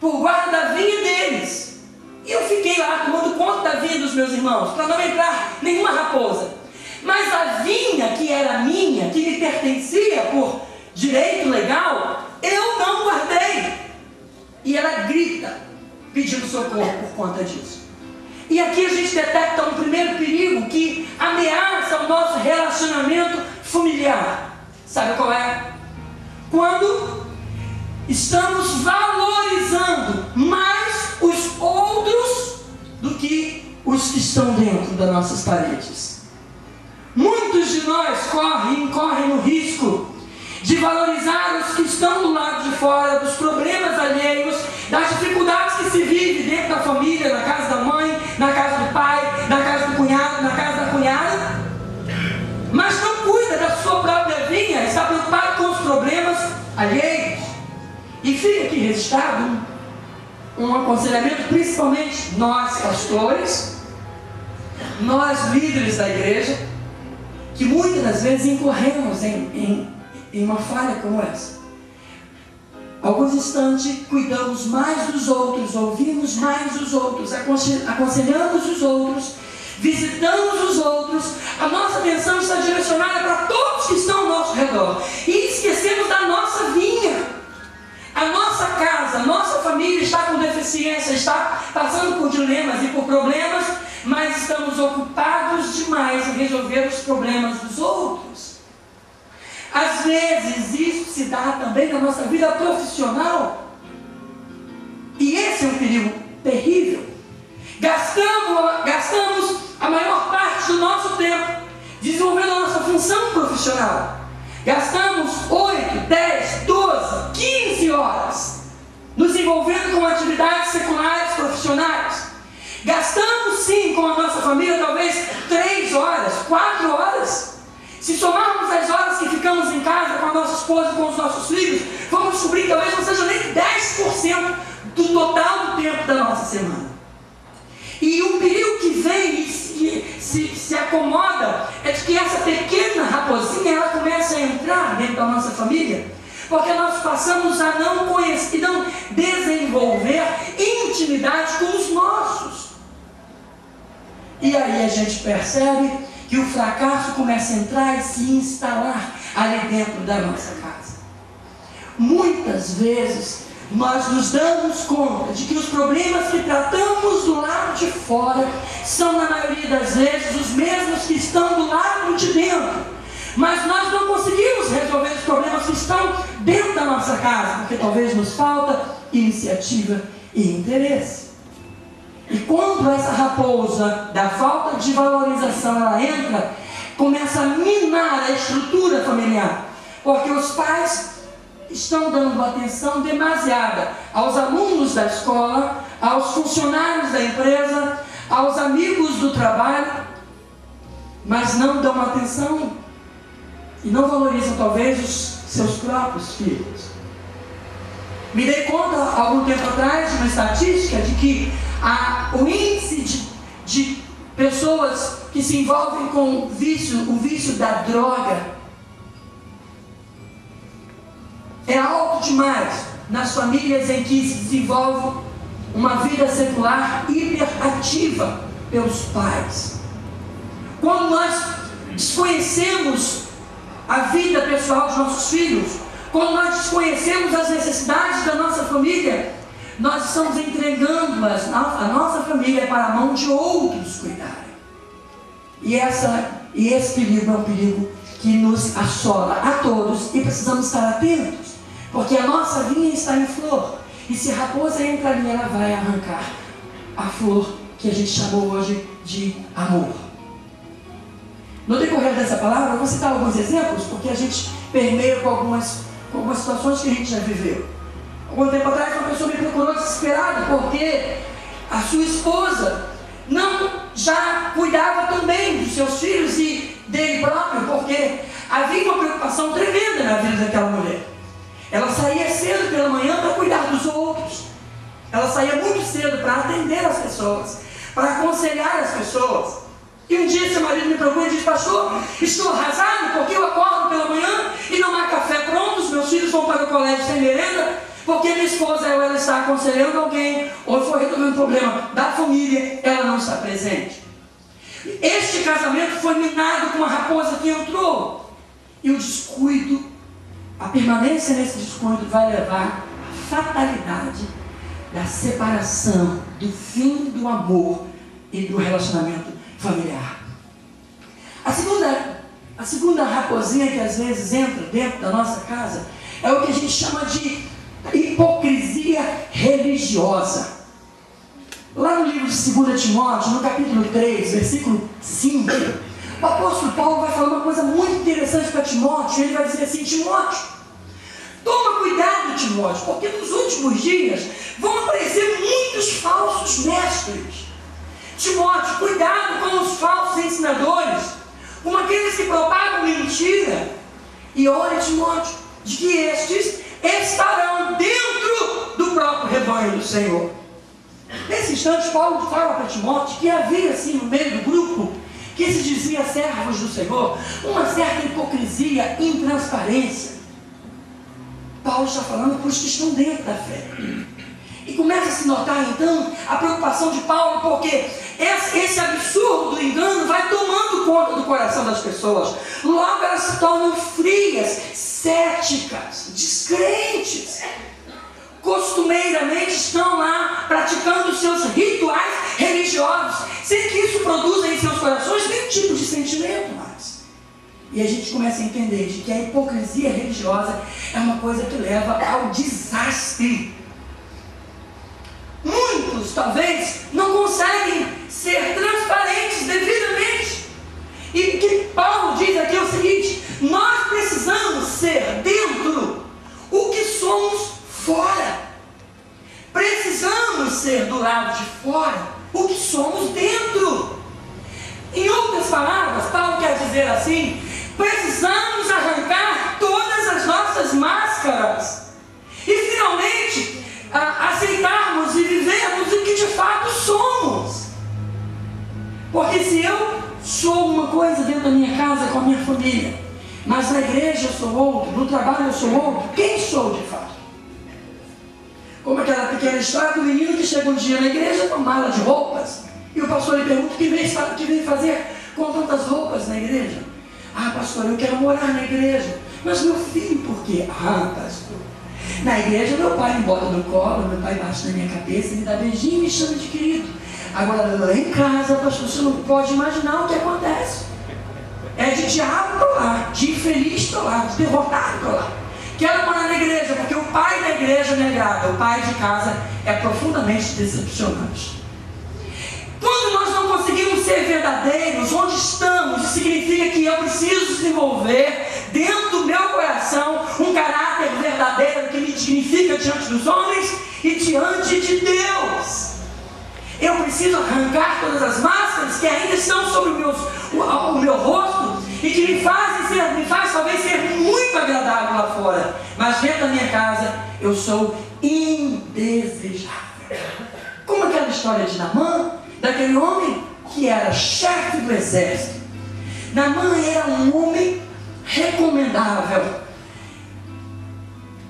por guarda da vinha deles. E eu fiquei lá tomando conta da vinha dos meus irmãos, para não entrar nenhuma raposa. Mas a vinha que era minha, que me pertencia por direito legal, eu não guardei. E ela grita, pedindo socorro por conta disso. E aqui a gente detecta um primeiro perigo que ameaça o nosso relacionamento familiar. Sabe qual é? Quando estamos valorizando mais os outros do que os que estão dentro das nossas paredes. Muitos de nós correm no risco de valorizar os que estão do lado de fora, dos problemas alheios, das dificuldades que se vive dentro da família, na casa da mãe, na casa do pai, na casa do cunhado, na casa da cunhada, mas não cuida da sua própria vinha, está preocupado com os problemas alheios. E fica aqui registrado um aconselhamento, principalmente nós pastores, nós líderes da igreja, que muitas das vezes incorremos em uma falha como essa. Alguns instantes cuidamos mais dos outros, ouvimos mais os outros, aconselhamos os outros, visitamos os outros, a nossa atenção está direcionada para todos que estão ao nosso redor, e esquecemos da nossa vinha. A nossa casa, a nossa família está com deficiência, está passando por dilemas e por problemas, mas estamos ocupados demais em resolver os problemas dos outros. Às vezes isso se dá também na nossa vida profissional, e esse é um perigo terrível. Gastamos a maior parte do nosso tempo desenvolvendo a nossa função profissional. Gastamos 8, 10, 12, 15 horas nos envolvendo com atividades seculares profissionais. Gastamos sim com a nossa família talvez 3 horas, 4 horas. Se somarmos as horas que ficamos em casa com a nossa esposa e com os nossos filhos, vamos descobrir que talvez não seja nem 10% do total do tempo da nossa semana. E o perigo que vem e se acomoda é de que essa pequena raposinha ela começa a entrar dentro da nossa família, porque nós passamos a não conhecer e não desenvolver intimidade com os nossos. E aí a gente percebe que o fracasso começa a entrar e se instalar ali dentro da nossa casa. Muitas vezes nós nos damos conta de que os problemas que tratamos do lado de fora são, na maioria das vezes, os mesmos que estão do lado de dentro. Mas nós não conseguimos resolver os problemas que estão dentro da nossa casa, porque talvez nos falta iniciativa e interesse. E quando essa raposa da falta de valorização ela entra, começa a minar a estrutura familiar, porque os pais estão dando atenção demasiada aos alunos da escola, aos funcionários da empresa, aos amigos do trabalho, mas não dão atenção e não valorizam talvez os seus próprios filhos. Me dei conta há algum tempo atrás de uma estatística de que o índice de pessoas que se envolvem com o vício da droga é alto demais nas famílias em que se desenvolve uma vida secular hiperativa pelos pais. Quando nós desconhecemos a vida pessoal dos nossos filhos, quando nós desconhecemos as necessidades da nossa família, nós estamos entregando a nossa família para a mão de outros cuidarem. E esse perigo é um perigo que nos assola a todos e precisamos estar atentos, porque a nossa vinha está em flor, e se a raposa entra ali, ela vai arrancar a flor que a gente chamou hoje de amor. No decorrer dessa palavra, eu vou citar alguns exemplos, porque a gente permeia com algumas situações que a gente já viveu. Algum tempo atrás, uma pessoa me procurou desesperada, porque a sua esposa não já cuidava também dos seus filhos e dele próprio, porque havia uma preocupação tremenda na vida daquela mulher. Ela saía cedo pela manhã para cuidar dos outros. Ela saía muito cedo para atender as pessoas, para aconselhar as pessoas. E um dia seu marido me procura e diz: pastor, estou arrasado porque eu acordo pela manhã e não há café pronto, os meus filhos vão para o colégio sem merenda, porque minha esposa, ela está aconselhando alguém, ou foi resolvendo um problema da família, ela não está presente. Este casamento foi minado com uma raposa que entrou. E o descuido, a permanência nesse descuido vai levar à fatalidade da separação, do fim do amor e do relacionamento familiar. A segunda raposinha que às vezes entra dentro da nossa casa é o que a gente chama de hipocrisia religiosa. Lá no livro de 2 Timóteo, no capítulo 3, versículo 5, o apóstolo Paulo vai falar uma coisa muito interessante para Timóteo. Ele vai dizer assim: Timóteo, toma cuidado, Timóteo, porque nos últimos dias vão aparecer muitos falsos mestres. Timóteo, cuidado com os falsos ensinadores, com aqueles que propagam mentira. E olha, Timóteo, de que estes estarão dentro do próprio rebanho do Senhor. Nesse instante, Paulo fala para Timóteo que havia assim no meio do grupo, que se dizia servos do Senhor, uma certa hipocrisia, intransparência. Paulo está falando para os que estão dentro da fé. E começa a se notar então a preocupação de Paulo, porque esse absurdo do engano vai tomando conta do coração das pessoas. Logo elas se tornam frias, céticas, descrentes. Costumeiramente estão lá praticando os seus rituais religiosos, sem que isso produza em seus corações nenhum tipo de sentimento mais. E a gente começa a entender de que a hipocrisia religiosa é uma coisa que leva ao desastre. Muitos, talvez, não conseguem ser transparentes devidamente. E o que Paulo diz aqui é o seguinte: nós precisamos ser dentro o que somos fora. Precisamos ser do lado de fora o que somos dentro. Em outras palavras, Paulo quer dizer assim: precisamos arrancar todas as nossas máscaras e finalmente aceitarmos e vivermos o que de fato somos. Porque se eu sou uma coisa dentro da minha casa com a minha família, mas na igreja eu sou outro, no trabalho eu sou outro, quem sou de fato? Como aquela pequena história do menino que chega um dia na igreja com mala de roupas, e o pastor lhe pergunta: o que vem fazer com tantas roupas na igreja? Ah, pastor, eu quero morar na igreja. Mas meu filho, por quê? Ah, pastor, na igreja meu pai me bota no colo, meu pai bate na minha cabeça, me dá beijinho e me chama de querido. Agora lá em casa, pastor, você não pode imaginar o que acontece. É de diabo para lá, de infeliz para lá, de derrotado para lá. Quero morar na igreja, porque o pai da igreja me agrada, o pai de casa é profundamente decepcionante. Quando nós não conseguimos ser verdadeiros onde estamos, isso significa que eu preciso desenvolver dentro do meu coração um caráter verdadeiro que me dignifica diante dos homens e diante de Deus. Eu preciso arrancar todas as máscaras que ainda estão sobre o meu rosto e que me faz talvez ser muito agradável lá fora, mas dentro da minha casa eu sou indesejável. Como aquela história de Naamã, daquele homem que era chefe do exército. Naamã era um homem recomendável,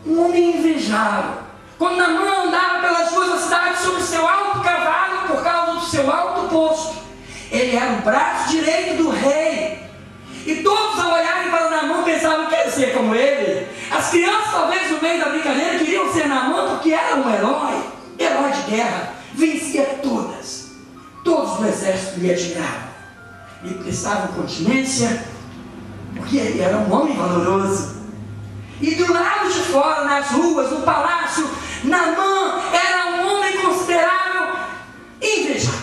um homem invejável. Quando Naamã andava pelas ruas da cidade sobre o seu alto cavalo, por causa do seu alto posto, ele era o braço direito do rei. E todos, ao olharem para Naamã, pensavam: quer ser como ele. As crianças, talvez no meio da brincadeira, queriam ser Naamã porque era um herói de guerra, vencia todos do exército lhe admiravam, lhe prestavam continência, porque ele era um homem valoroso. E do lado de fora, nas ruas, no palácio, Naamã era um homem considerável invejável.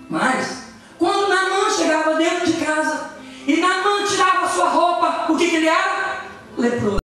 Mas quando Naamã chegava dentro de casa e Naamã tirava sua roupa, o que ele era? Leproso.